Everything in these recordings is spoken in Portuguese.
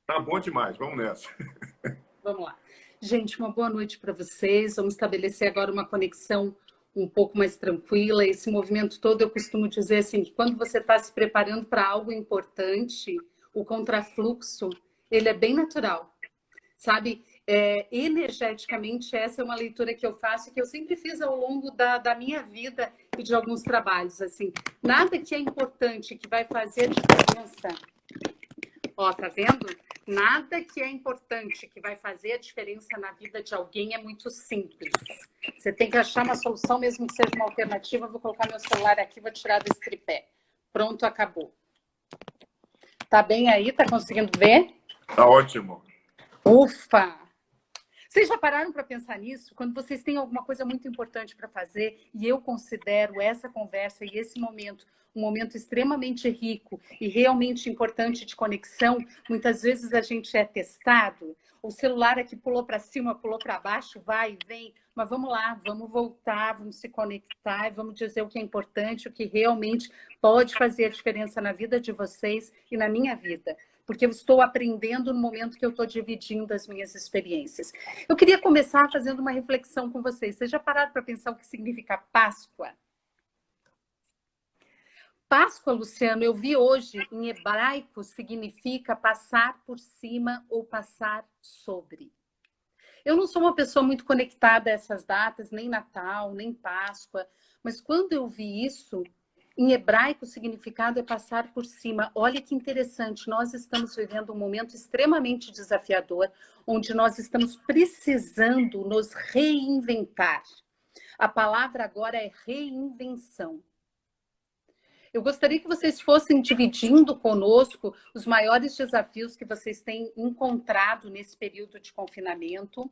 Tá bom demais, vamos nessa. Vamos lá. Gente, uma boa noite para vocês. Vamos estabelecer agora uma conexão um pouco mais tranquila. Esse movimento todo, eu costumo dizer assim, que quando você está se preparando para algo importante, o contrafluxo, ele é bem natural, sabe? Energeticamente, essa é uma leitura que eu faço, que eu sempre fiz ao longo da minha vida e de alguns trabalhos. Assim, nada que é importante, que vai fazer diferença. Ó, tá vendo? Nada que é importante, que vai fazer a diferença na vida de alguém é muito simples. Você tem que achar uma solução, mesmo que seja uma alternativa. Eu vou colocar meu celular aqui, vou tirar desse tripé. Pronto, acabou. Tá bem aí? Tá conseguindo ver? Tá ótimo. Ufa! Vocês já pararam para pensar nisso? Quando vocês têm alguma coisa muito importante para fazer, e eu considero essa conversa e esse momento um momento extremamente rico e realmente importante de conexão, muitas vezes a gente é testado, o celular aqui pulou para cima, pulou para baixo, vai e vem, mas vamos lá, vamos voltar, vamos se conectar, vamos dizer o que é importante, o que realmente pode fazer a diferença na vida de vocês e na minha vida. Porque eu estou aprendendo no momento que eu estou dividindo as minhas experiências. Eu queria começar fazendo uma reflexão com vocês. Vocês já pararam para pensar o que significa Páscoa? Páscoa, Luciano, eu vi hoje, em hebraico, significa passar por cima ou passar sobre. Eu não sou uma pessoa muito conectada a essas datas, nem Natal, nem Páscoa, mas quando eu vi isso, em hebraico, o significado é passar por cima. Olha que interessante, nós estamos vivendo um momento extremamente desafiador, onde nós estamos precisando nos reinventar. A palavra agora é reinvenção. Eu gostaria que vocês fossem dividindo conosco os maiores desafios que vocês têm encontrado nesse período de confinamento.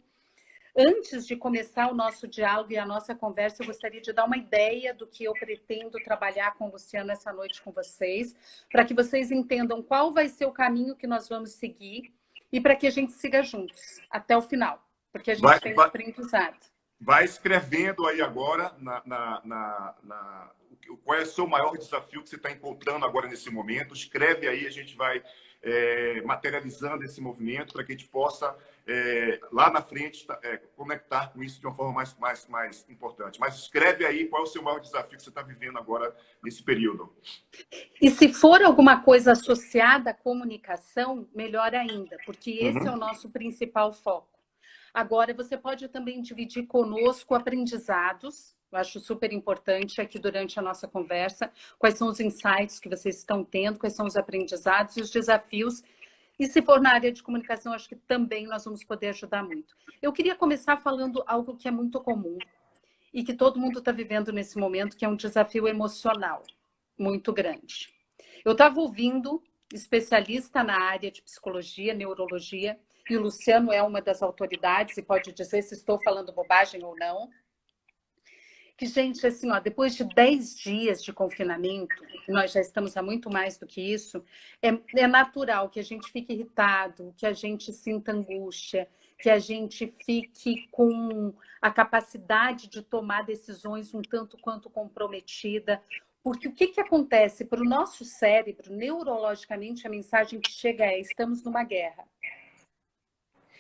Antes de começar o nosso diálogo e a nossa conversa, eu gostaria de dar uma ideia do que eu pretendo trabalhar com o Luciano essa noite com vocês, para que vocês entendam qual vai ser o caminho que nós vamos seguir e para que a gente siga juntos até o final, porque a gente tem um aprendizado. Vai escrevendo aí agora qual é o seu maior desafio que você está encontrando agora nesse momento. Escreve aí, a gente vai materializando esse movimento para que a gente possa, lá na frente, conectar com isso de uma forma mais importante. Mas escreve aí qual é o seu maior desafio que você está vivendo agora nesse período. E se for alguma coisa associada à comunicação, melhor ainda, porque esse é o nosso principal foco. Agora, você pode também dividir conosco aprendizados, eu acho super importante aqui durante a nossa conversa, quais são os insights que vocês estão tendo, quais são os aprendizados e os desafios. E se for na área de comunicação, acho que também nós vamos poder ajudar muito. Eu queria começar falando algo que é muito comum e que todo mundo está vivendo nesse momento, que é um desafio emocional muito grande. Eu estava ouvindo especialista na área de psicologia, neurologia, e o Luciano é uma das autoridades e pode dizer se estou falando bobagem ou não. Que, gente, assim, ó, depois de 10 dias de confinamento, nós já estamos há muito mais do que isso, é natural que a gente fique irritado, que a gente sinta angústia, que a gente fique com a capacidade de tomar decisões um tanto quanto comprometida. Porque o que acontece para o nosso cérebro, neurologicamente, a mensagem que chega é: estamos numa guerra.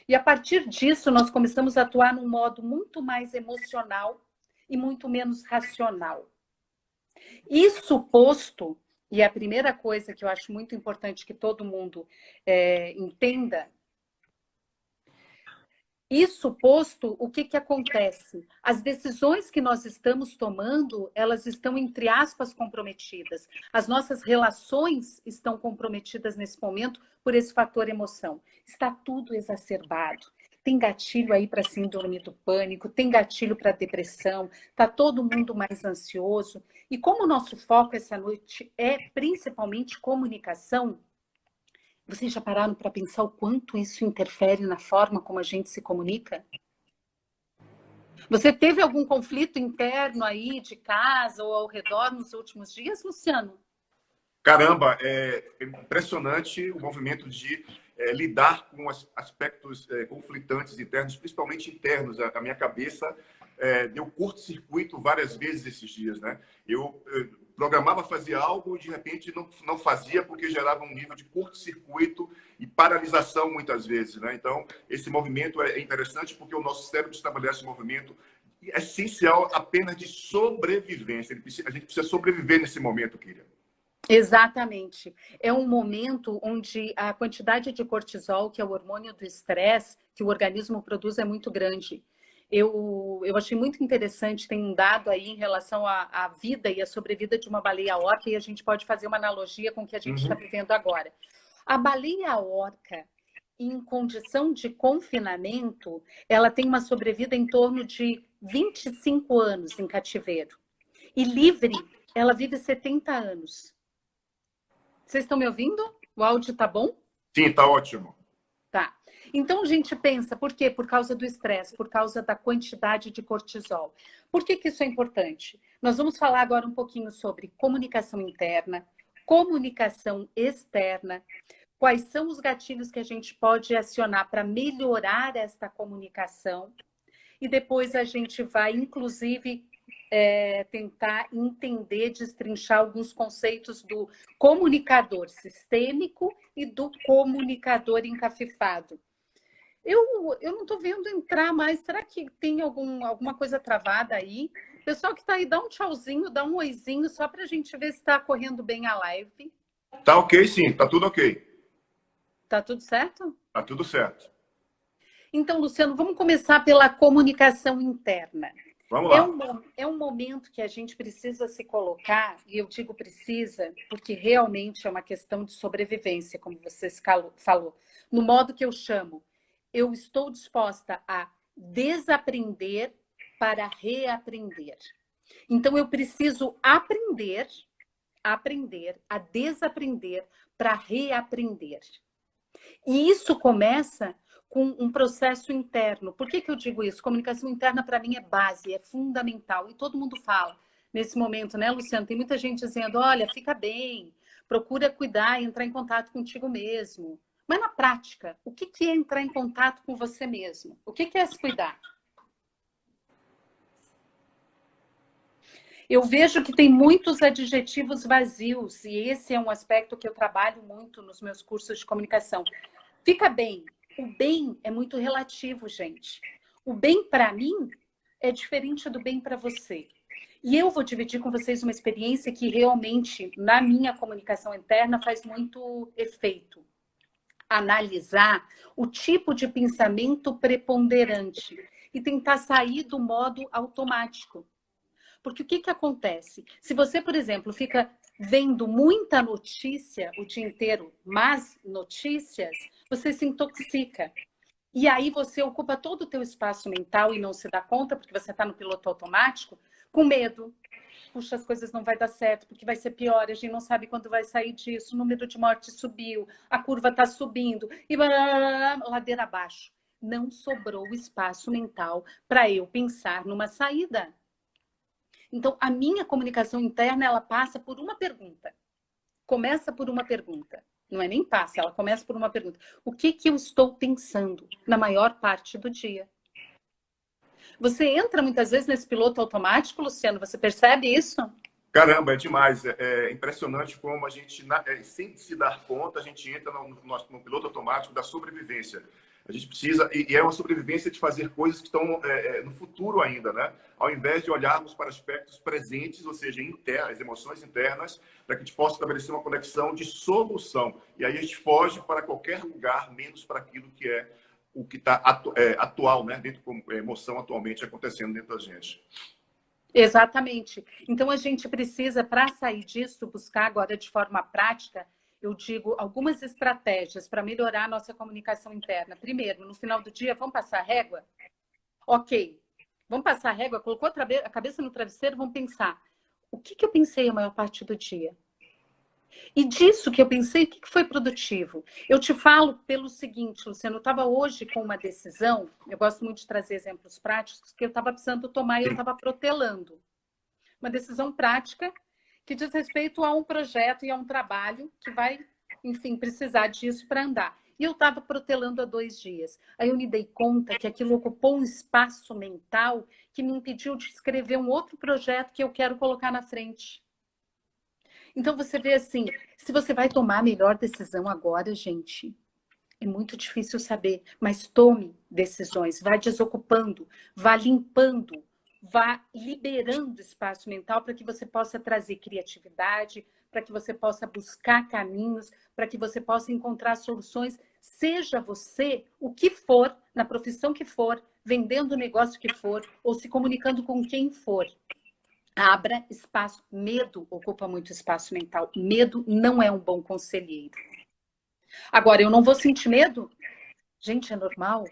E a partir disso, nós começamos a atuar num modo muito mais emocional e muito menos racional. Isso posto, e a primeira coisa que eu acho muito importante que todo mundo entenda, isso posto, o que acontece? As decisões que nós estamos tomando, elas estão, entre aspas, comprometidas. As nossas relações estão comprometidas nesse momento por esse fator emoção. Está tudo exacerbado. Tem gatilho aí para síndrome do pânico, tem gatilho para depressão, está todo mundo mais ansioso. E como o nosso foco essa noite é principalmente comunicação, vocês já pararam para pensar o quanto isso interfere na forma como a gente se comunica? Você teve algum conflito interno aí de casa ou ao redor nos últimos dias, Luciano? Caramba, é impressionante o movimento de lidar com aspectos conflitantes internos, principalmente internos. A minha cabeça deu curto-circuito várias vezes esses dias, né? Eu programava fazer algo e, de repente, não fazia porque gerava um nível de curto-circuito e paralisação, muitas vezes, né? Então, esse movimento é interessante porque o nosso cérebro estabelece um movimento essencial apenas de sobrevivência. A gente precisa sobreviver nesse momento, Kíria. Exatamente. É um momento onde a quantidade de cortisol, que é o hormônio do estresse, que o organismo produz, é muito grande. Eu achei muito interessante, tem um dado aí em relação à vida e à sobrevida de uma baleia orca, e a gente pode fazer uma analogia com o que a gente está vivendo agora. A baleia orca, em condição de confinamento, ela tem uma sobrevida em torno de 25 anos em cativeiro. E livre, ela vive 70 anos. Vocês estão me ouvindo? O áudio tá bom? Sim, tá ótimo. Tá. Então, a gente pensa, por quê? Por causa do estresse, por causa da quantidade de cortisol. Por que isso é importante? Nós vamos falar agora um pouquinho sobre comunicação interna, comunicação externa, quais são os gatilhos que a gente pode acionar para melhorar esta comunicação. E depois a gente vai, inclusive, tentar entender, destrinchar alguns conceitos do comunicador sistêmico e do comunicador encafifado. Eu não estou vendo entrar mais. Será que tem alguma coisa travada aí? Pessoal que está aí, dá um tchauzinho, dá um oizinho, só para a gente ver se está correndo bem a live. Tá ok, sim. Tá tudo ok. Tá tudo certo? Tá tudo certo. Então, Luciano, vamos começar pela comunicação interna. Vamos lá. É um momento que a gente precisa se colocar, e eu digo precisa, porque realmente é uma questão de sobrevivência, como você falou. No modo que eu chamo, eu estou disposta a desaprender para reaprender. Então, eu preciso aprender a desaprender para reaprender. E isso começa com um processo interno. Por que eu digo isso? Comunicação interna, para mim, é base, é fundamental. E todo mundo fala nesse momento, né, Luciano? Tem muita gente dizendo, olha, fica bem, procura cuidar e entrar em contato contigo mesmo. Mas na prática, o que é entrar em contato com você mesmo? O que é se cuidar? Eu vejo que tem muitos adjetivos vazios, e esse é um aspecto que eu trabalho muito nos meus cursos de comunicação. Fica bem. O bem é muito relativo, gente. O bem para mim é diferente do bem para você. E eu vou dividir com vocês uma experiência que realmente, na minha comunicação interna, faz muito efeito. Analisar o tipo de pensamento preponderante e tentar sair do modo automático. Porque o que acontece? Se você, por exemplo, fica vendo muita notícia o dia inteiro, más notícias, você se intoxica. E aí você ocupa todo o teu espaço mental e não se dá conta, porque você está no piloto automático, com medo. Puxa, as coisas não vai dar certo, porque vai ser pior, a gente não sabe quando vai sair disso, o número de mortes subiu, a curva está subindo, e ladeira abaixo. Não sobrou espaço mental para eu pensar numa saída. Então, a minha comunicação interna, ela passa por uma pergunta. Começa por uma pergunta. Não é nem passa, ela começa por uma pergunta. O que eu estou pensando na maior parte do dia? Você entra muitas vezes nesse piloto automático, Luciano? Você percebe isso? Caramba, é demais. É impressionante como a gente, sem se dar conta, a gente entra no piloto automático da sobrevivência. A gente precisa, e é uma sobrevivência de fazer coisas que estão no futuro ainda, né? Ao invés de olharmos para aspectos presentes, ou seja, as emoções internas, para que a gente possa estabelecer uma conexão de solução. E aí a gente foge para qualquer lugar, menos para aquilo que é o que está atual, né? Dentro da emoção atualmente acontecendo dentro da gente. Exatamente. Então, a gente precisa, para sair disso, buscar agora de forma prática, eu digo, algumas estratégias para melhorar a nossa comunicação interna. Primeiro, no final do dia, vamos passar a régua? Ok. Vamos passar a régua, colocou a cabeça no travesseiro, vamos pensar. O que eu pensei a maior parte do dia? E disso que eu pensei, o que foi produtivo? Eu te falo pelo seguinte, Luciano, eu estava hoje com uma decisão, eu gosto muito de trazer exemplos práticos, que eu estava precisando tomar e eu estava protelando. Uma decisão prática que diz respeito a um projeto e a um trabalho que vai, enfim, precisar disso para andar. E eu estava protelando há 2 dias. Aí eu me dei conta que aquilo ocupou um espaço mental que me impediu de escrever um outro projeto que eu quero colocar na frente. Então, você vê assim, se você vai tomar a melhor decisão agora, gente, é muito difícil saber, mas tome decisões, vá desocupando, vá limpando, vá liberando espaço mental para que você possa trazer criatividade, para que você possa buscar caminhos, para que você possa encontrar soluções, seja você o que for, na profissão que for, vendendo o negócio que for, ou se comunicando com quem for. Abra espaço. Medo ocupa muito espaço mental. Medo não é um bom conselheiro. Agora, eu não vou sentir medo? Gente, é normal.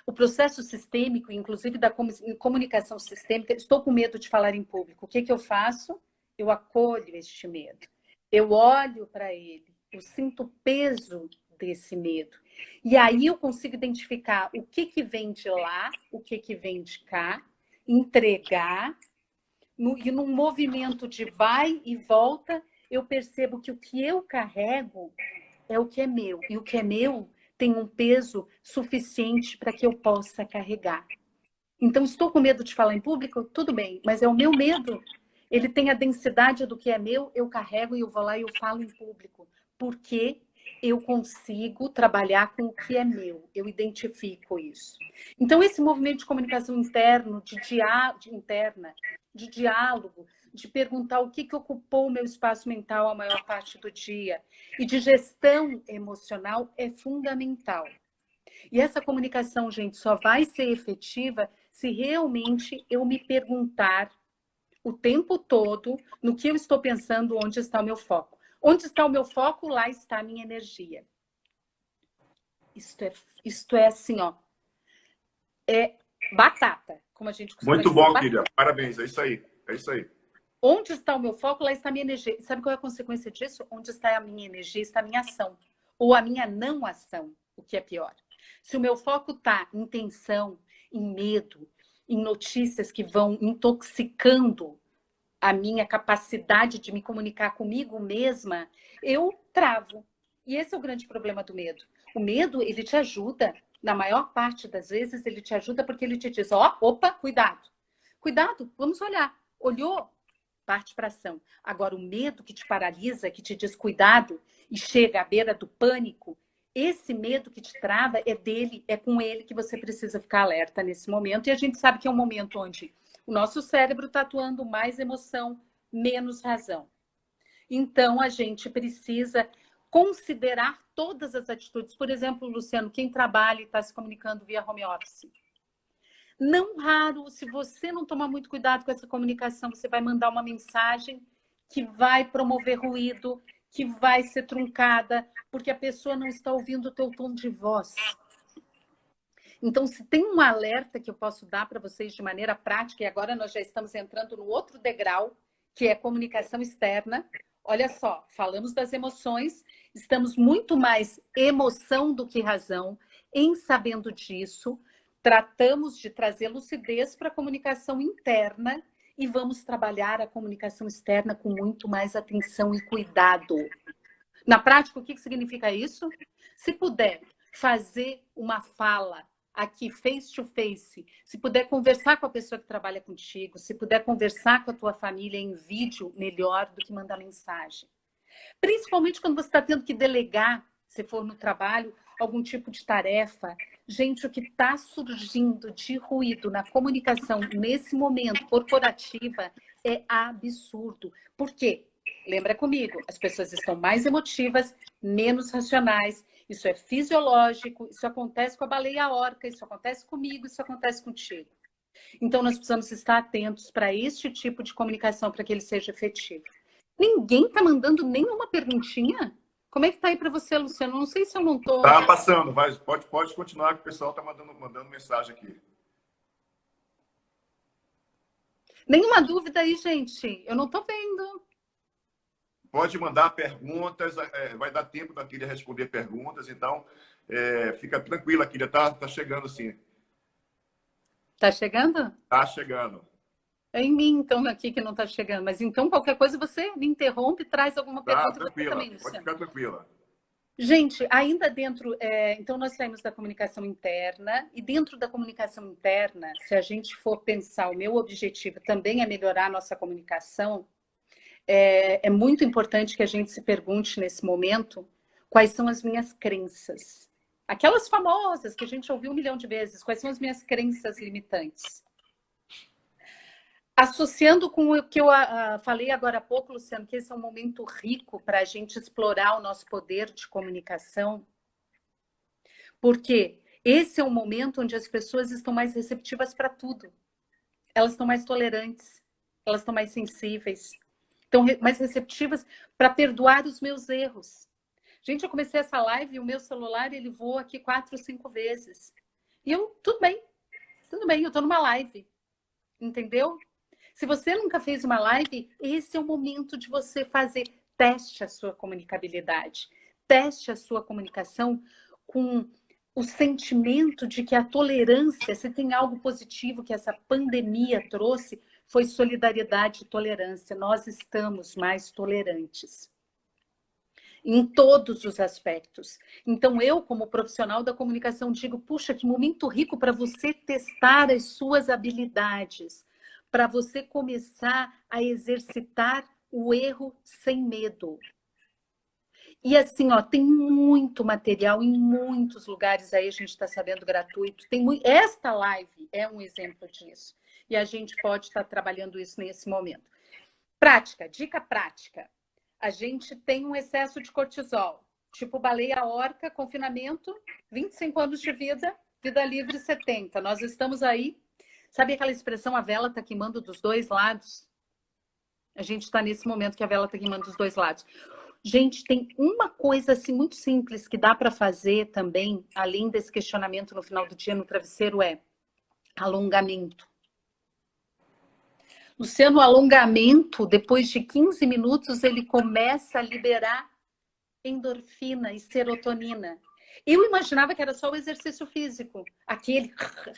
O processo sistêmico, inclusive da comunicação sistêmica, estou com medo de falar em público. O que eu faço? Eu acolho este medo. Eu olho para ele. Eu sinto o peso desse medo. E aí eu consigo identificar o que vem de lá, o que vem de cá, entregar. E num movimento de vai e volta, eu percebo que o que eu carrego é o que é meu. E o que é meu tem um peso suficiente para que eu possa carregar. Então, estou com medo de falar em público? Tudo bem, mas é o meu medo. Ele tem a densidade do que é meu, eu carrego e eu vou lá e eu falo em público. Porque eu consigo trabalhar com o que é meu. Eu identifico isso. Então, esse movimento de comunicação interno, de diálogo, de perguntar o que ocupou o meu espaço mental a maior parte do dia, e de gestão emocional é fundamental. E essa comunicação, gente, só vai ser efetiva se realmente eu me perguntar o tempo todo no que eu estou pensando, onde está o meu foco. Onde está o meu foco, lá está a minha energia. Isto é assim, ó. É batata, como a gente costuma Muito dizer. bom, Kíria. Parabéns, é isso aí. É isso aí. Onde está o meu foco, lá está a minha energia. Sabe qual é a consequência disso? Onde está a minha energia, está a minha ação. Ou a minha não ação, o que é pior. Se o meu foco está em tensão, em medo, em notícias que vão intoxicando a minha capacidade de me comunicar comigo mesma, eu travo. E esse é o grande problema do medo. O medo, ele te ajuda. Na maior parte das vezes, ele te ajuda porque ele te diz, ó, opa, cuidado. Cuidado, vamos olhar. Olhou? Parte para ação. Agora, o medo que te paralisa, que te diz cuidado e chega à beira do pânico, esse medo que te trava é dele, é com ele que você precisa ficar alerta nesse momento. E a gente sabe que é um momento onde o nosso cérebro está atuando mais emoção, menos razão. Então, a gente precisa considerar todas as atitudes. Por exemplo, Luciano, quem trabalha e está se comunicando via home office. Não raro, se você não tomar muito cuidado com essa comunicação, você vai mandar uma mensagem que vai promover ruído, que vai ser truncada, porque a pessoa não está ouvindo o teu tom de voz. Então, se tem um alerta que eu posso dar para vocês de maneira prática, e agora nós já estamos entrando no outro degrau, que é comunicação externa. Olha só, falamos das emoções, estamos muito mais emoção do que razão, em sabendo disso, tratamos de trazer lucidez para a comunicação interna e vamos trabalhar a comunicação externa com muito mais atenção e cuidado. Na prática, o que significa isso? Se puder fazer uma fala aqui, face to face, se puder conversar com a pessoa que trabalha contigo, se puder conversar com a tua família em vídeo, melhor do que mandar mensagem. Principalmente quando você está tendo que delegar, se for no trabalho, algum tipo de tarefa. Gente, o que está surgindo de ruído na comunicação nesse momento corporativa é absurdo. Por quê? Lembra comigo, as pessoas estão mais emotivas, menos racionais. Isso é fisiológico, isso acontece com a baleia orca, isso acontece comigo, isso acontece contigo. Então, nós precisamos estar atentos para este tipo de comunicação, para que ele seja efetivo. Ninguém está mandando nenhuma perguntinha? Como é que está aí para você, Luciano? Não sei se eu não estou... Tá passando, pode continuar, que o pessoal está mandando mensagem aqui. Nenhuma dúvida aí, gente? Eu não estou vendo. Pode mandar perguntas, vai dar tempo da Kíria responder perguntas, então fica tranquila, Kíria, tá chegando sim. Tá chegando? Tá chegando. É em mim, então, aqui que não está chegando. Mas então, qualquer coisa, você me interrompe e traz alguma pergunta. Tá, tranquila, também, pode Luciano. ficar tranquila. Gente, ainda dentro... então, nós saímos da comunicação interna. E dentro da comunicação interna, se a gente for pensar, o meu objetivo também é melhorar a nossa comunicação, é muito importante que a gente se pergunte nesse momento quais são as minhas crenças. Aquelas famosas que a gente ouviu 1 milhão de vezes, quais são as minhas crenças limitantes. Associando com o que eu falei agora há pouco, Luciano, que esse é um momento rico para a gente explorar o nosso poder de comunicação, porque esse é um momento onde as pessoas estão mais receptivas para tudo. Elas estão mais tolerantes, elas estão mais sensíveis, estão mais receptivas para perdoar os meus erros. Gente, eu comecei essa live e o meu celular, ele voa aqui 4 ou 5 vezes. E eu, tudo bem, eu estou numa live, entendeu? Se você nunca fez uma live, esse é o momento de você fazer. Teste a sua comunicabilidade. Teste a sua comunicação com o sentimento de que a tolerância, se tem algo positivo que essa pandemia trouxe, foi solidariedade e tolerância. Nós estamos mais tolerantes em todos os aspectos. Então, eu, como profissional da comunicação, digo, puxa, que momento rico para você testar as suas habilidades, para você começar a exercitar o erro sem medo. E assim, ó, tem muito material em muitos lugares aí, a gente está sabendo, gratuito. Esta live é um exemplo disso. E a gente pode estar trabalhando isso nesse momento. Prática, dica prática. A gente tem um excesso de cortisol. Tipo baleia orca, confinamento, 25 anos de vida, vida livre 70. Nós estamos aí. Sabe aquela expressão, a vela está queimando dos dois lados? A gente está nesse momento que a vela está queimando dos dois lados. Gente, tem uma coisa assim muito simples que dá para fazer também, além desse questionamento no final do dia no travesseiro, é alongamento. Luciano, o alongamento, depois de 15 minutos, ele começa a liberar endorfina e serotonina. Eu imaginava que era só o exercício físico, aquele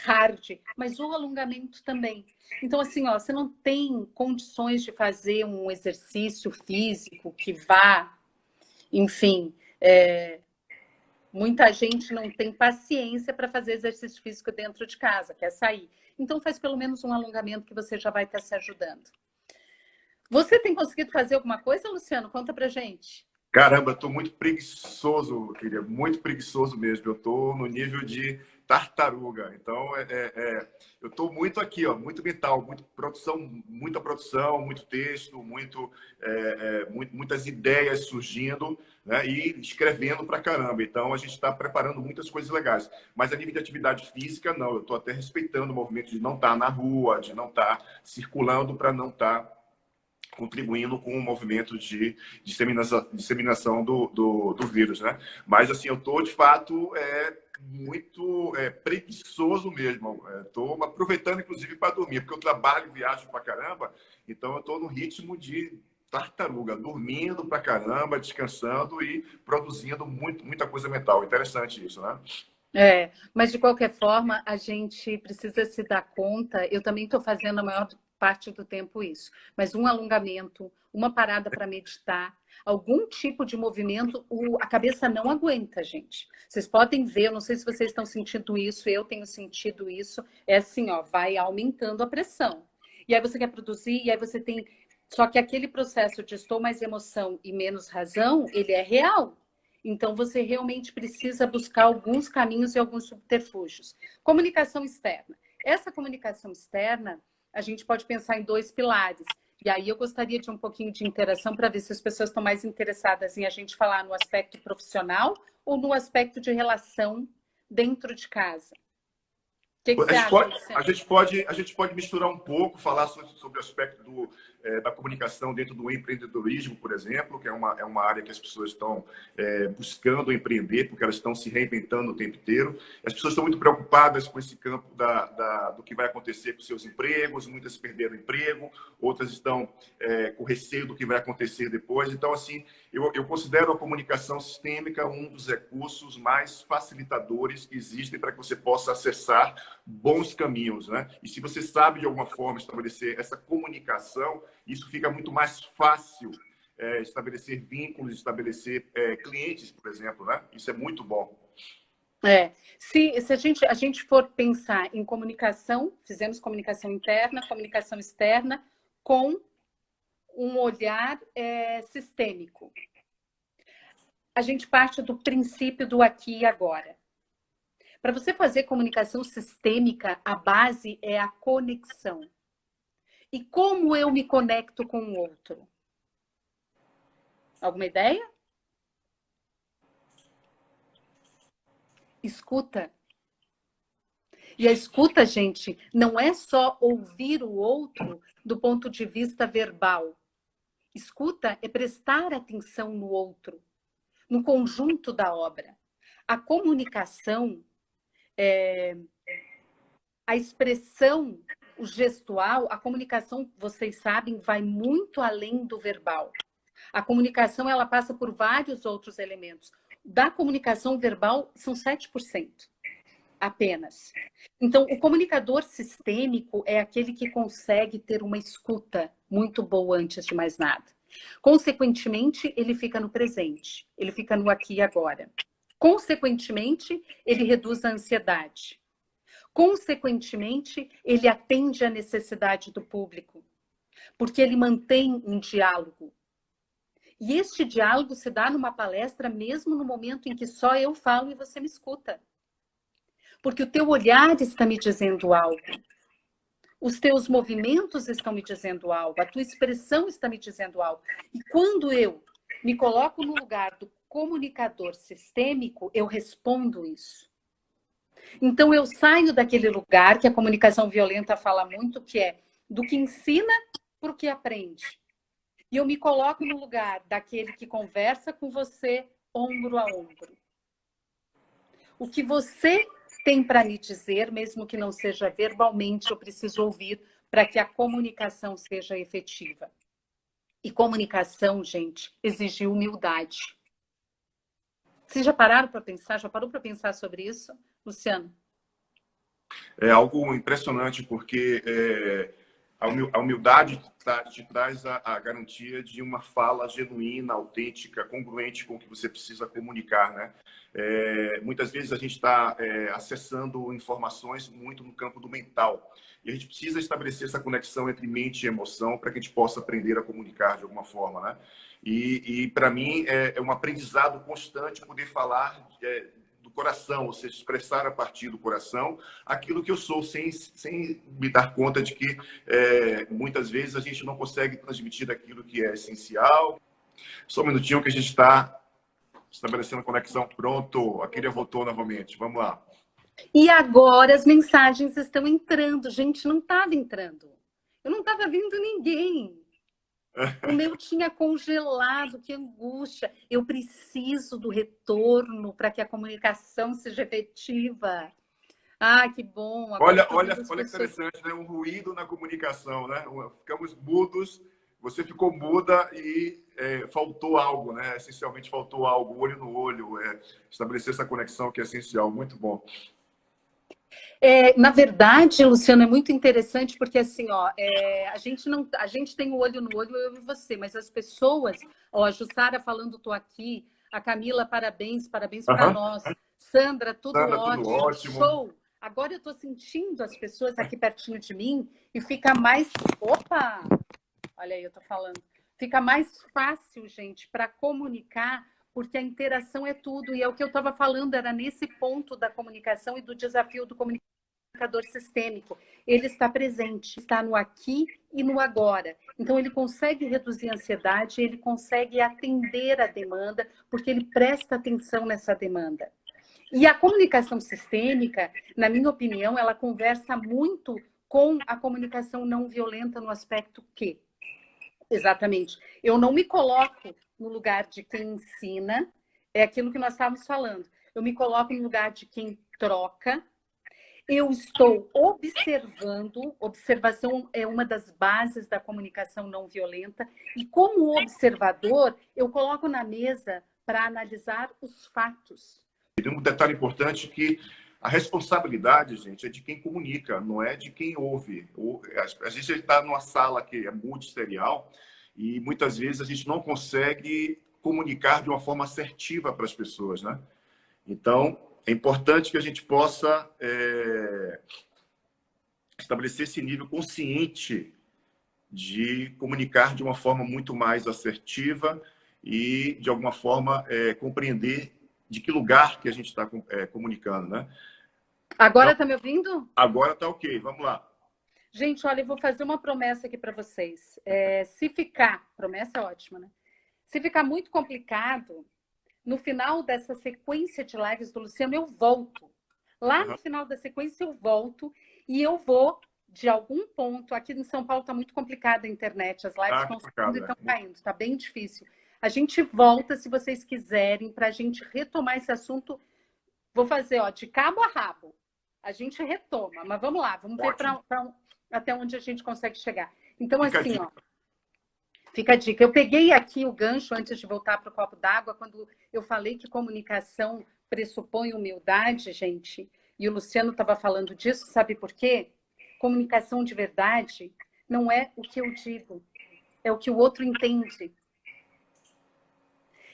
hard, mas o alongamento também. Então, assim, ó, você não tem condições de fazer um exercício físico que vá, enfim, muita gente não tem paciência para fazer exercício físico dentro de casa, quer sair. Então, faz pelo menos um alongamento que você já vai estar se ajudando. Você tem conseguido fazer alguma coisa, Luciano? Conta pra gente. Caramba, eu tô muito preguiçoso, querida, muito preguiçoso mesmo. Eu tô no nível de tartaruga. Então, eu tô muito aqui, ó, muito mental, muita produção, muito texto, muitas ideias surgindo, né, e escrevendo pra caramba. Então, a gente está preparando muitas coisas legais. Mas a nível de atividade física, não. Eu tô até respeitando o movimento de não estar na rua, de não estar circulando para não estar contribuindo com o movimento de disseminação do vírus, né? Mas, assim, eu estou, de fato, muito preguiçoso mesmo. Estou aproveitando, inclusive, para dormir, porque eu trabalho e viajo para caramba, então eu estou no ritmo de tartaruga, dormindo para caramba, descansando e produzindo muita coisa mental. Interessante isso, né? Mas de qualquer forma, a gente precisa se dar conta, eu também estou fazendo a maior parte do tempo isso, mas um alongamento, uma parada para meditar, algum tipo de movimento, a cabeça não aguenta, gente. Vocês podem ver, eu não sei se vocês estão sentindo isso, eu tenho sentido isso, é assim, ó, vai aumentando a pressão. E aí você quer produzir, e aí você tem... Só que aquele processo de estou mais emoção e menos razão, ele é real. Então, você realmente precisa buscar alguns caminhos e alguns subterfúgios. Comunicação externa. Essa comunicação externa, a gente pode pensar em 2 pilares. E aí eu gostaria de um pouquinho de interação para ver se as pessoas estão mais interessadas em a gente falar no aspecto profissional ou no aspecto de relação dentro de casa. O que você acha, Luciano? A gente pode misturar um pouco, falar sobre o aspecto da comunicação dentro do empreendedorismo, por exemplo, que é uma área que as pessoas estão buscando empreender, porque elas estão se reinventando o tempo inteiro. As pessoas estão muito preocupadas com esse campo do que vai acontecer com seus empregos, muitas perderam emprego, outras estão com receio do que vai acontecer depois. Então, assim, eu considero a comunicação sistêmica um dos recursos mais facilitadores que existem para que você possa acessar bons caminhos, né? E se você sabe de alguma forma estabelecer essa comunicação, isso fica muito mais fácil estabelecer vínculos, estabelecer clientes, por exemplo, né? Isso é muito bom. Se a gente for pensar em comunicação, fizemos comunicação interna, comunicação externa, com um olhar sistêmico. A gente parte do princípio do aqui e agora. Para você fazer comunicação sistêmica, a base é a conexão. E como eu me conecto com o outro? Alguma ideia? Escuta. E a escuta, gente, não é só ouvir o outro do ponto de vista verbal. Escuta é prestar atenção no outro, no conjunto da obra. A comunicação, a expressão, o gestual, a comunicação, vocês sabem, vai muito além do verbal. A comunicação, ela passa por vários outros elementos. Da comunicação verbal, são 7%. Apenas. Então, o comunicador sistêmico é aquele que consegue ter uma escuta muito boa antes de mais nada. Consequentemente, ele fica no presente, ele fica no aqui e agora. Consequentemente, ele reduz a ansiedade. Consequentemente, ele atende à necessidade do público, porque ele mantém um diálogo. E este diálogo se dá numa palestra mesmo no momento em que só eu falo e você me escuta. Porque o teu olhar está me dizendo algo. Os teus movimentos estão me dizendo algo. A tua expressão está me dizendo algo. E quando eu me coloco no lugar do comunicador sistêmico, eu respondo isso. Então, eu saio daquele lugar que a comunicação violenta fala muito, que é do que ensina para o que aprende. E eu me coloco no lugar daquele que conversa com você ombro a ombro. O que você tem para me dizer, mesmo que não seja verbalmente, eu preciso ouvir para que a comunicação seja efetiva. E comunicação, gente, exige humildade. Vocês já pararam para pensar? Já parou para pensar sobre isso, Luciano? É algo impressionante, porque a humildade te traz a garantia de uma fala genuína, autêntica, congruente com o que você precisa comunicar, né? Muitas vezes a gente está acessando informações muito no campo do mental. E a gente precisa estabelecer essa conexão entre mente e emoção para que a gente possa aprender a comunicar de alguma forma, né? E para mim, é um aprendizado constante poder falar do coração, ou seja, expressar a partir do coração aquilo que eu sou, sem me dar conta de que muitas vezes a gente não consegue transmitir aquilo que é essencial. Só um minutinho que a gente está estabelecendo conexão. Pronto, a Kíria voltou novamente. Vamos lá. E agora as mensagens estão entrando. Gente, não estava entrando. Eu não estava vendo ninguém. O meu tinha congelado, que angústia. Eu preciso do retorno para que a comunicação seja efetiva. Ah, que bom. Agora olha que interessante, né? Um ruído na comunicação, né? Ficamos mudos, você ficou muda e faltou algo, né? Essencialmente faltou algo, olho no olho, estabelecer essa conexão que é essencial. Muito bom. Na verdade, Luciano, é muito interessante porque assim, ó, a gente tem o olho no olho, eu e você, mas as pessoas, ó, a Jussara falando, tô aqui, a Camila, parabéns para nós, Sandra, tudo ótimo, show. Agora eu tô sentindo as pessoas aqui pertinho de mim e fica mais, opa, olha aí, eu tô falando, fica mais fácil, gente, para comunicar. Porque a interação é tudo, e é o que eu estava falando, era nesse ponto da comunicação e do desafio do comunicador sistêmico. Ele está presente, está no aqui e no agora. Então, ele consegue reduzir a ansiedade, ele consegue atender a demanda, porque ele presta atenção nessa demanda. E a comunicação sistêmica, na minha opinião, ela conversa muito com a comunicação não violenta no aspecto que, exatamente, eu não me coloco no lugar de quem ensina, é aquilo que nós estávamos falando. Eu me coloco no lugar de quem troca. Eu estou observando. Observação é uma das bases da comunicação não violenta. E como observador, eu coloco na mesa para analisar os fatos. Tem um detalhe importante que a responsabilidade, gente, é de quem comunica, não é de quem ouve. A gente está numa sala que é multisserial, e muitas vezes a gente não consegue comunicar de uma forma assertiva para as pessoas, né? Então, é importante que a gente possa estabelecer esse nível consciente de comunicar de uma forma muito mais assertiva e, de alguma forma, compreender de que lugar que a gente está comunicando, né? Agora Então, está me ouvindo? agora está ok, vamos lá. Gente, olha, eu vou fazer uma promessa aqui para vocês. Promessa é ótima, né? Se ficar muito complicado, no final dessa sequência de lives do Luciano, eu volto. Lá no final da sequência, eu volto e eu vou, de algum ponto, aqui em São Paulo está muito complicada a internet, as lives estão subindo e estão caindo, está bem difícil. A gente volta, se vocês quiserem, para a gente retomar esse assunto. Vou fazer, ó, de cabo a rabo. A gente retoma, mas vamos lá, vamos ver até onde a gente consegue chegar. Então, assim, ó, fica a dica. Eu peguei aqui o gancho antes de voltar para o copo d'água, quando eu falei que comunicação pressupõe humildade, gente, e o Luciano estava falando disso, sabe por quê? Comunicação de verdade não é o que eu digo, é o que o outro entende.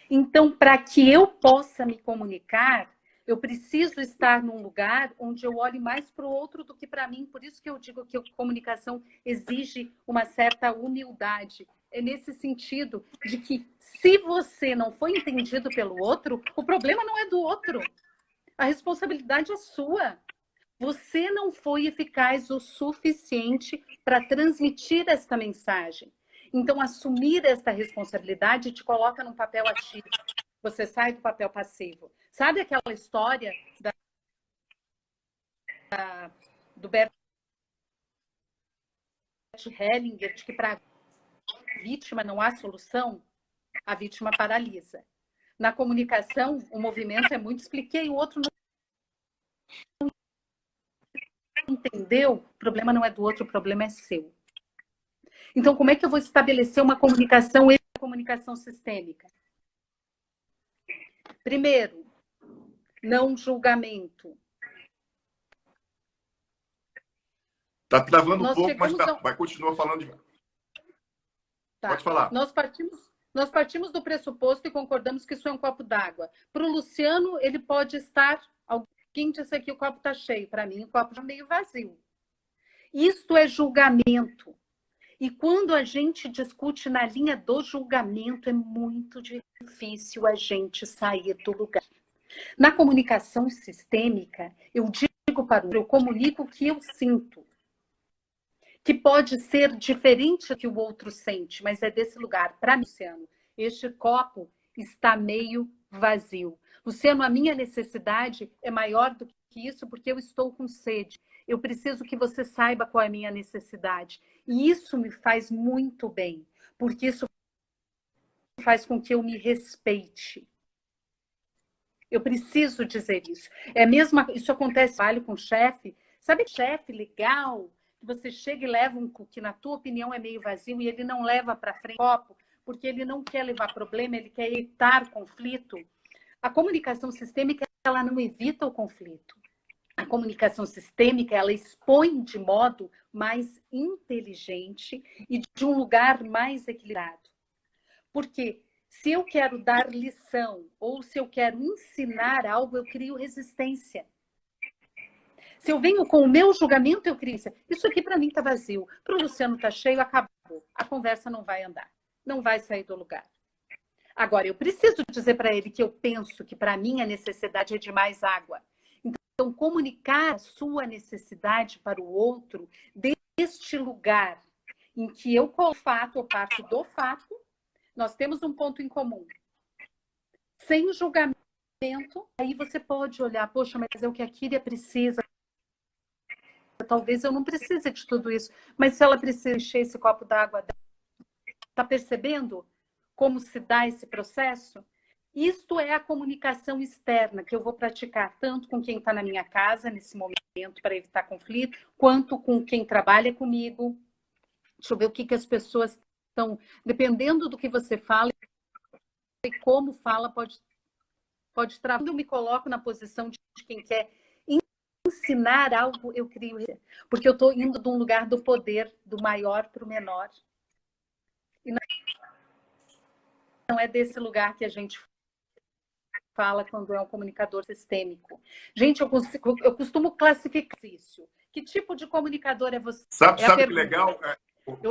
Então, para que eu possa me comunicar, eu preciso estar num lugar onde eu olhe mais para o outro do que para mim. Por isso que eu digo que a comunicação exige uma certa humildade. É nesse sentido de que, se você não foi entendido pelo outro, o problema não é do outro. A responsabilidade é sua. Você não foi eficaz o suficiente para transmitir esta mensagem. Então, assumir esta responsabilidade te coloca num papel ativo. Você sai do papel passivo. Sabe aquela história do Bert Hellinger, de que para a vítima não há solução? A vítima paralisa. Na comunicação, o movimento é muito expliquei, o outro não entendeu. O problema não é do outro, o problema é seu. Então, como é que eu vou estabelecer uma comunicação sistêmica? Primeiro, não julgamento. Está travando um pouco, mas vai continuar falando. Pode falar. Nós partimos do pressuposto e concordamos que isso é um copo d'água. Para o Luciano, ele pode estar... Alguém disse aqui, o copo está cheio. Para mim, o copo está meio vazio. Isto é julgamento. E quando a gente discute na linha do julgamento, é muito difícil a gente sair do lugar. Na comunicação sistêmica, eu digo para o outro, eu comunico o que eu sinto, que pode ser diferente do que o outro sente, mas é desse lugar. Para mim, Luciano, este copo está meio vazio. Luciano, a minha necessidade é maior do que isso porque eu estou com sede. Eu preciso que você saiba qual é a minha necessidade. E isso me faz muito bem, porque isso faz com que eu me respeite. Eu preciso dizer isso. Isso acontece com o chefe. Sabe, chefe legal, que você chega e leva que na tua opinião é meio vazio e ele não leva para frente o copo, porque ele não quer levar problema, ele quer evitar conflito. A comunicação sistêmica, ela não evita o conflito. A comunicação sistêmica, ela expõe de modo mais inteligente e de um lugar mais equilibrado. Porque se eu quero dar lição ou se eu quero ensinar algo, eu crio resistência. Se eu venho com o meu julgamento, eu crio isso aqui para mim está vazio, para o Luciano está cheio, acabou. A conversa não vai andar, não vai sair do lugar. Agora, eu preciso dizer para ele que eu penso que para mim a necessidade é de mais água. Então, comunicar a sua necessidade para o outro deste lugar em que eu parto do fato, nós temos um ponto em comum. Sem julgamento, aí você pode olhar, poxa, mas é o que a Kíria precisa. Talvez eu não precise de tudo isso, mas se ela precisa encher esse copo d'água, está percebendo como se dá esse processo? Isto é a comunicação externa que eu vou praticar tanto com quem está na minha casa, nesse momento, para evitar conflito, quanto com quem trabalha comigo. Deixa eu ver o que as pessoas estão... Dependendo do que você fala e como fala, pode travar. Quando eu me coloco na posição de quem quer ensinar algo, eu crio... Porque eu estou indo de um lugar do poder, do maior para o menor. E não é desse lugar que a gente fala quando é um comunicador sistêmico. Gente, eu costumo classificar isso. Que tipo de comunicador é você? Sabe que legal,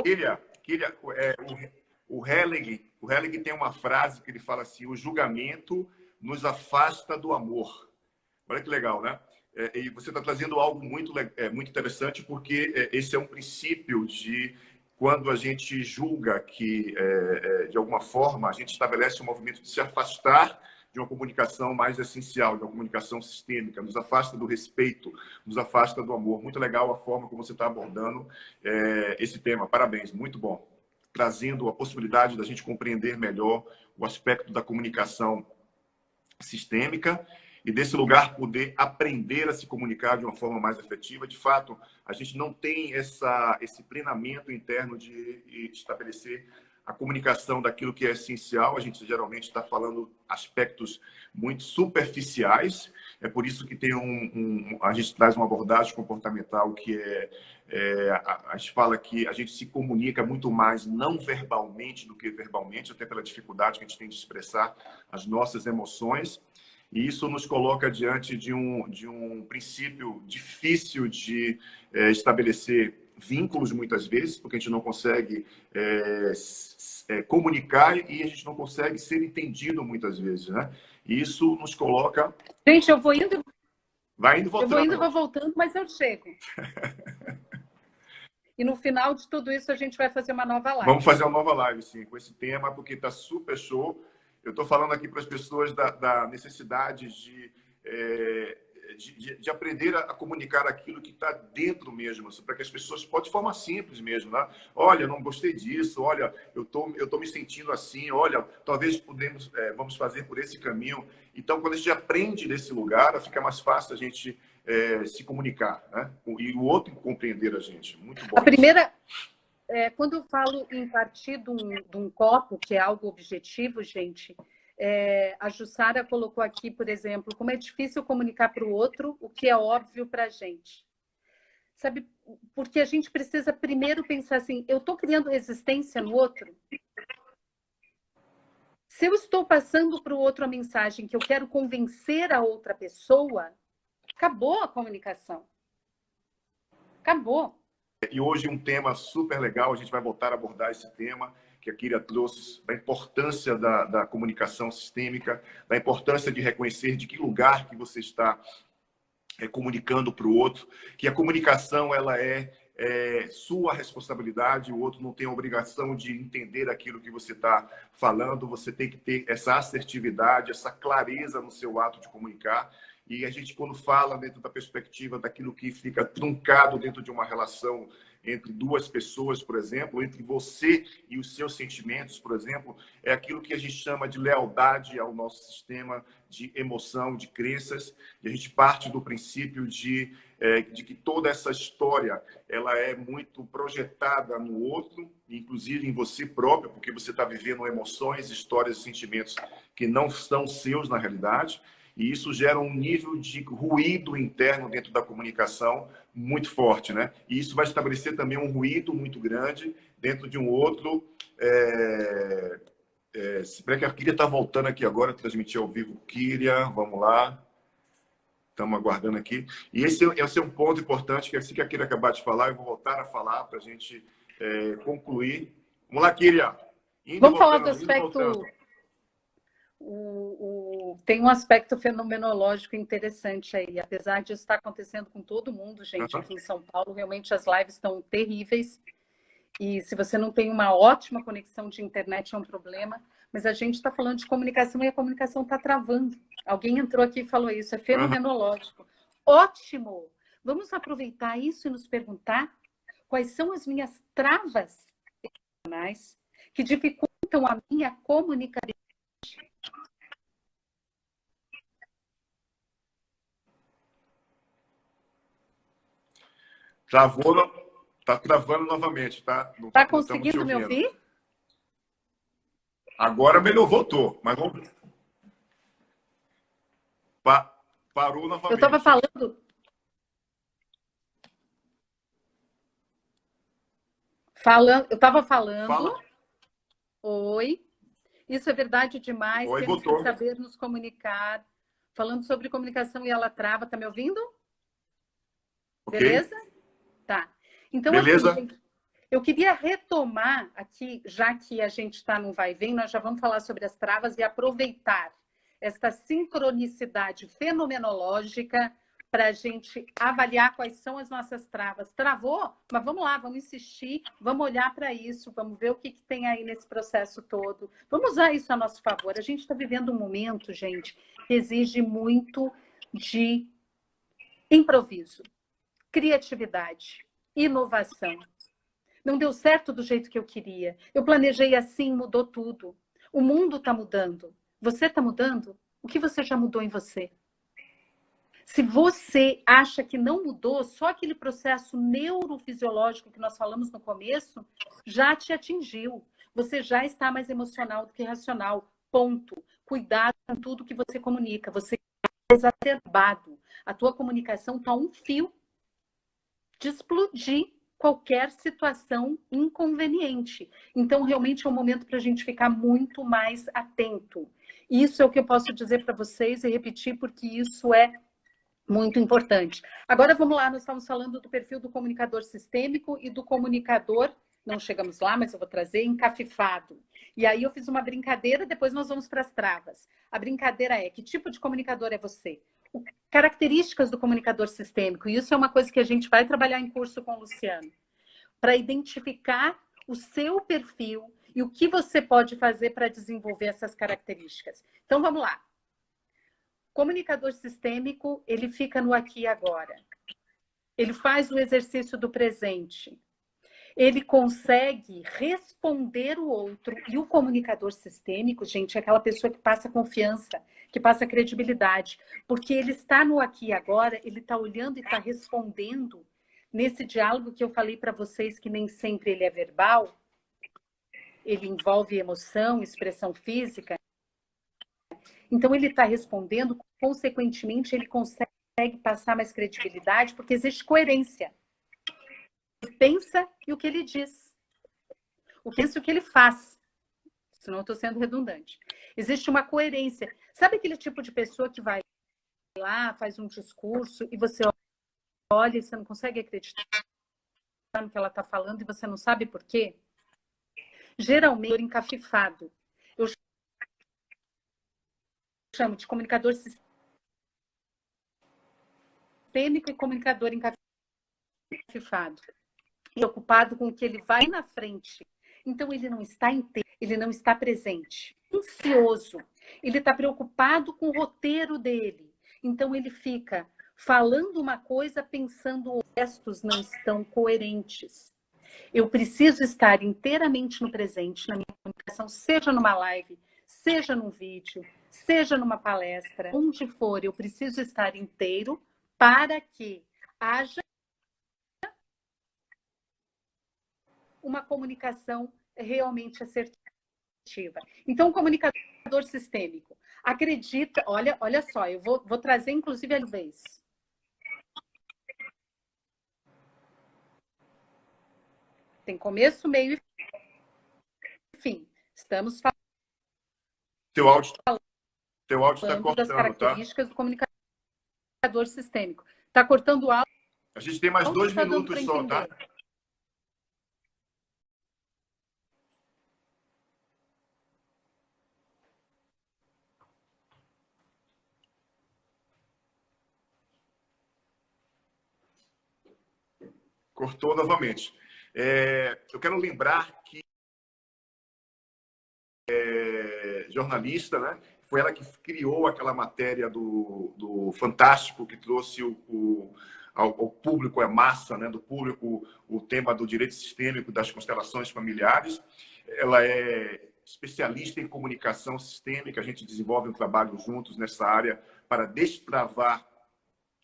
Kíria? Kíria, o Helling tem uma frase que ele fala assim: o julgamento nos afasta do amor. Olha que legal, né? E você está trazendo algo muito interessante, porque esse é um princípio de quando a gente julga que, de alguma forma, a gente estabelece um movimento de se afastar de uma comunicação mais essencial, de uma comunicação sistêmica, nos afasta do respeito, nos afasta do amor. Muito legal a forma como você está abordando esse tema. Parabéns, muito bom. Trazendo a possibilidade da gente compreender melhor o aspecto da comunicação sistêmica e desse lugar poder aprender a se comunicar de uma forma mais efetiva. De fato, a gente não tem esse treinamento interno de estabelecer a comunicação daquilo que é essencial. A gente geralmente está falando aspectos muito superficiais. É por isso que tem a gente traz uma abordagem comportamental que a gente fala que a gente se comunica muito mais não verbalmente do que verbalmente, até pela dificuldade que a gente tem de expressar as nossas emoções. E isso nos coloca diante de um princípio difícil de estabelecer vínculos, muitas vezes, porque a gente não consegue comunicar e a gente não consegue ser entendido, muitas vezes, né? E isso nos coloca... Gente, eu vou indo... Vai indo, voltando. Eu vou indo e vou voltando, mas eu chego. E no final de tudo isso, a gente vai fazer uma nova live. Vamos fazer uma nova live, sim, com esse tema, porque está super show. Eu estou falando aqui para as pessoas da necessidade de aprender a comunicar aquilo que está dentro mesmo, para que as pessoas possam, de forma simples mesmo, né? Olha, não gostei disso, olha, eu tô me sentindo assim, olha, talvez vamos fazer por esse caminho. Então, quando a gente aprende desse lugar, fica mais fácil a gente se comunicar, né? E o outro compreender a gente. Muito bom. A primeira... quando eu falo em partir de um copo, que é algo objetivo, gente, a Jussara colocou aqui, por exemplo, como é difícil comunicar para o outro o que é óbvio para a gente. Sabe, porque a gente precisa primeiro pensar assim, eu estou criando resistência no outro? Se eu estou passando para o outro a mensagem que eu quero convencer a outra pessoa, acabou a comunicação. Acabou. E hoje um tema super legal, a gente vai voltar a abordar esse tema que a Kíria trouxe, da importância da comunicação sistêmica, da importância de reconhecer de que lugar que você está comunicando para o outro, que a comunicação ela é sua responsabilidade, o outro não tem a obrigação de entender aquilo que você está falando, você tem que ter essa assertividade, essa clareza no seu ato de comunicar. E a gente, quando fala dentro da perspectiva daquilo que fica truncado dentro de uma relação entre duas pessoas, por exemplo, entre você e os seus sentimentos, por exemplo, é aquilo que a gente chama de lealdade ao nosso sistema de emoção, de crenças. E a gente parte do princípio de que toda essa história ela é muito projetada no outro, inclusive em você próprio, porque você está vivendo emoções, histórias e sentimentos que não são seus na realidade. E isso gera um nível de ruído interno dentro da comunicação muito forte, né? E isso vai estabelecer também um ruído muito grande dentro de um outro... Espera que a Kíria está voltando aqui agora, transmitir ao vivo. Kíria, vamos lá. Estamos aguardando aqui. E esse é um ponto importante, que assim que a Kíria acabar de falar, eu vou voltar a falar para a gente concluir. Vamos lá, Kíria. Vamos falar do aspecto... Tem um aspecto fenomenológico interessante aí. Apesar disso estar acontecendo com todo mundo, gente, aqui em São Paulo, realmente as lives estão terríveis. E se você não tem uma ótima conexão de internet, é um problema. Mas a gente está falando de comunicação e a comunicação está travando. Alguém entrou aqui e falou isso, é fenomenológico. Ótimo! Vamos aproveitar isso e nos perguntar quais são as minhas travas emocionais que dificultam a minha comunicação. Tá travando novamente, tá? Tá conseguindo me ouvir? Agora melhor, voltou, mas vamos... Parou novamente. Eu estava falando... Eu estava falando... Fala. Oi. Isso é verdade demais. Oi, temos voltou. que saber nos comunicar. Falando sobre comunicação e ela trava. Tá me ouvindo? Okay. Beleza? Tá. Então, beleza. Assim, Eu queria retomar aqui, já que a gente está no vai e vem, nós já vamos falar sobre as travas e aproveitar essa sincronicidade fenomenológica para a gente avaliar quais são as nossas travas. Travou? Mas vamos lá, vamos insistir, vamos olhar para isso, vamos ver o que tem aí nesse processo todo. Vamos usar isso a nosso favor. A gente está vivendo um momento, gente, que exige muito de improviso, criatividade, inovação. Não deu certo do jeito que eu queria. Eu planejei assim, mudou tudo. O mundo está mudando. Você está mudando? O que você já mudou em você? Se você acha que não mudou, só aquele processo neurofisiológico que nós falamos no começo já te atingiu. Você já está mais emocional do que racional. Ponto. Cuidado com tudo que você comunica. Você está exacerbado. A tua comunicação está um fio de explodir qualquer situação inconveniente. Então, realmente é um momento para a gente ficar muito mais atento. Isso é o que eu posso dizer para vocês e repetir, porque isso é muito importante. Agora, vamos lá, nós estamos falando do perfil do comunicador sistêmico e do comunicador, não chegamos lá, mas eu vou trazer, encafifado. E aí eu fiz uma brincadeira, depois nós vamos para as travas. A brincadeira é, que tipo de comunicador é você? Características do comunicador sistêmico, e isso é uma coisa que a gente vai trabalhar em curso com o Luciano, para identificar o seu perfil e o que você pode fazer para desenvolver essas características. Então, vamos lá. Comunicador sistêmico, ele fica no aqui e agora. Ele faz o exercício do presente. Ele consegue responder o outro. E o comunicador sistêmico, gente, é aquela pessoa que passa confiança, que passa credibilidade. Porque ele está no aqui e agora, ele está olhando e está respondendo nesse diálogo que eu falei para vocês, que nem sempre ele é verbal. Ele envolve emoção, expressão física. Então, ele está respondendo, consequentemente, ele consegue passar mais credibilidade, porque existe coerência. Ele pensa e o que ele diz. O que pensa e o que ele faz. Senão eu estou sendo redundante. Existe uma coerência. Sabe aquele tipo de pessoa que vai lá, faz um discurso, e você olha e você não consegue acreditar no que ela está falando, e você não sabe por quê? Geralmente, encafifado. Eu chamo de comunicador sistêmico e comunicador encafifado. Preocupado com o que ele vai na frente. Então, ele não está inteiro, ele não está presente. Ansioso. Ele está preocupado com o roteiro dele. Então, ele fica falando uma coisa, pensando os gestos não estão coerentes. Eu preciso estar inteiramente no presente, na minha comunicação, seja numa live, seja num vídeo, seja numa palestra, onde for, eu preciso estar inteiro para que haja uma comunicação realmente assertiva. Então, o comunicador sistêmico acredita, olha só, eu vou trazer inclusive a vez. Tem começo, meio e fim. Estamos falando Teu áudio está cortando, das características do comunicador sistêmico. Está cortando o áudio? A gente tem mais 2 minutos só, tá? Cortou novamente. Eu quero lembrar que jornalista, né? Foi ela que criou aquela matéria do Fantástico, que trouxe ao público, a massa, né? Do público, o tema do direito sistêmico das constelações familiares. Ela é especialista em comunicação sistêmica. A gente desenvolve um trabalho juntos nessa área para destravar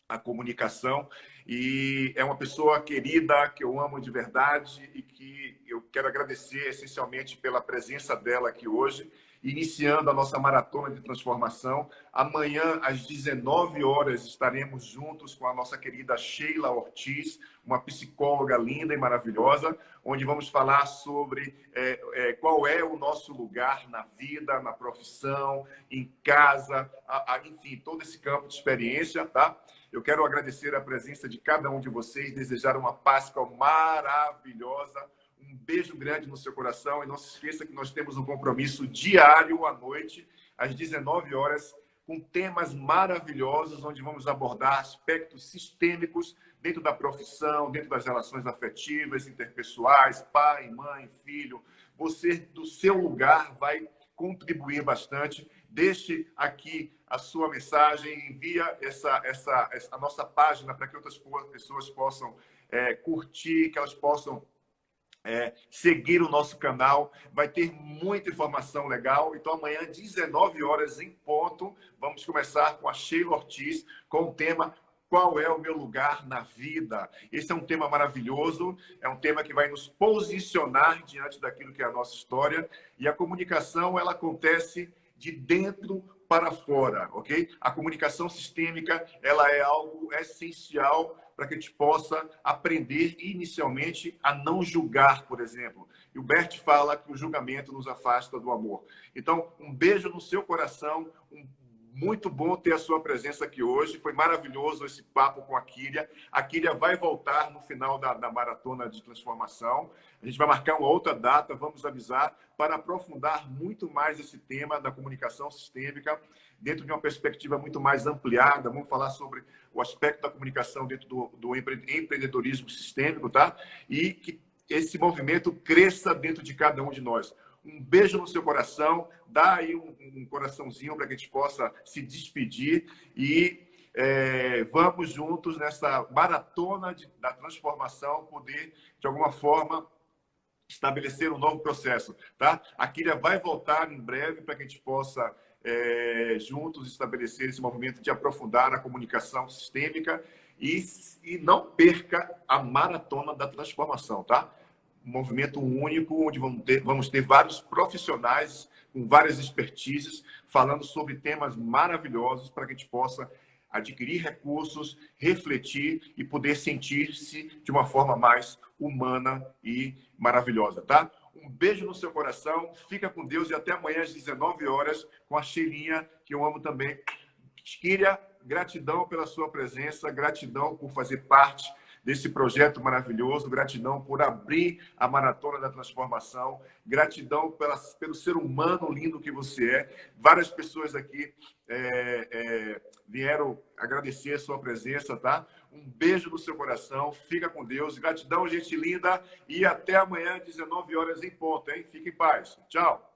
a comunicação, e é uma pessoa querida, que eu amo de verdade e que eu quero agradecer essencialmente pela presença dela aqui hoje, iniciando a nossa maratona de transformação. Amanhã, às 19 horas, estaremos juntos com a nossa querida Sheila Ortiz, uma psicóloga linda e maravilhosa, onde vamos falar sobre qual é o nosso lugar na vida, na profissão, em casa, enfim, todo esse campo de experiência, tá? Eu quero agradecer a presença de cada um de vocês, desejar uma Páscoa maravilhosa, Um beijo grande no seu coração e não se esqueça que nós temos um compromisso diário à noite, às 19 horas, com temas maravilhosos, onde vamos abordar aspectos sistêmicos dentro da profissão, dentro das relações afetivas, interpessoais, pai, mãe, filho. Você, do seu lugar, vai contribuir bastante. Deixe aqui a sua mensagem, envia a nossa página para que outras pessoas possam curtir, que elas possam seguir o nosso canal. Vai ter muita informação legal. Então, amanhã, 19 horas em ponto, vamos começar com a Sheila Ortiz, com o tema Qual é o meu lugar na vida? Esse é um tema maravilhoso, é um tema que vai nos posicionar diante daquilo que é a nossa história. E a comunicação, ela acontece de dentro para fora, ok? A comunicação sistêmica, ela é algo essencial para que a gente possa aprender inicialmente a não julgar, por exemplo. E o Bert fala que o julgamento nos afasta do amor. Então, um beijo no seu coração, muito bom ter a sua presença aqui hoje. Foi maravilhoso esse papo com a Kyria. A Kyria vai voltar no final da maratona de transformação. A gente vai marcar uma outra data, vamos avisar, para aprofundar muito mais esse tema da comunicação sistêmica, dentro de uma perspectiva muito mais ampliada. Vamos falar sobre o aspecto da comunicação dentro do empreendedorismo sistêmico, tá? E que esse movimento cresça dentro de cada um de nós. Um beijo no seu coração, dá aí um coraçãozinho para que a gente possa se despedir e vamos juntos nessa maratona da transformação, poder, de alguma forma, estabelecer um novo processo, tá? A Kyria vai voltar em breve para que a gente possa, juntos, estabelecer esse movimento de aprofundar a comunicação sistêmica e não perca a maratona da transformação, tá? Um movimento único, onde vamos ter vários profissionais com várias expertises, falando sobre temas maravilhosos para que a gente possa adquirir recursos, refletir e poder sentir-se de uma forma mais humana e maravilhosa, tá? Um beijo no seu coração, fica com Deus e até amanhã às 19 horas com a Sheilinha, que eu amo também. Kyria, gratidão pela sua presença, gratidão por fazer parte desse projeto maravilhoso, gratidão por abrir a Maratona da Transformação, gratidão pelo ser humano lindo que você é. Várias pessoas aqui vieram agradecer a sua presença, tá? Um beijo no seu coração, fica com Deus, gratidão, gente linda, e até amanhã, 19 horas em ponto, hein? Fique em paz. Tchau!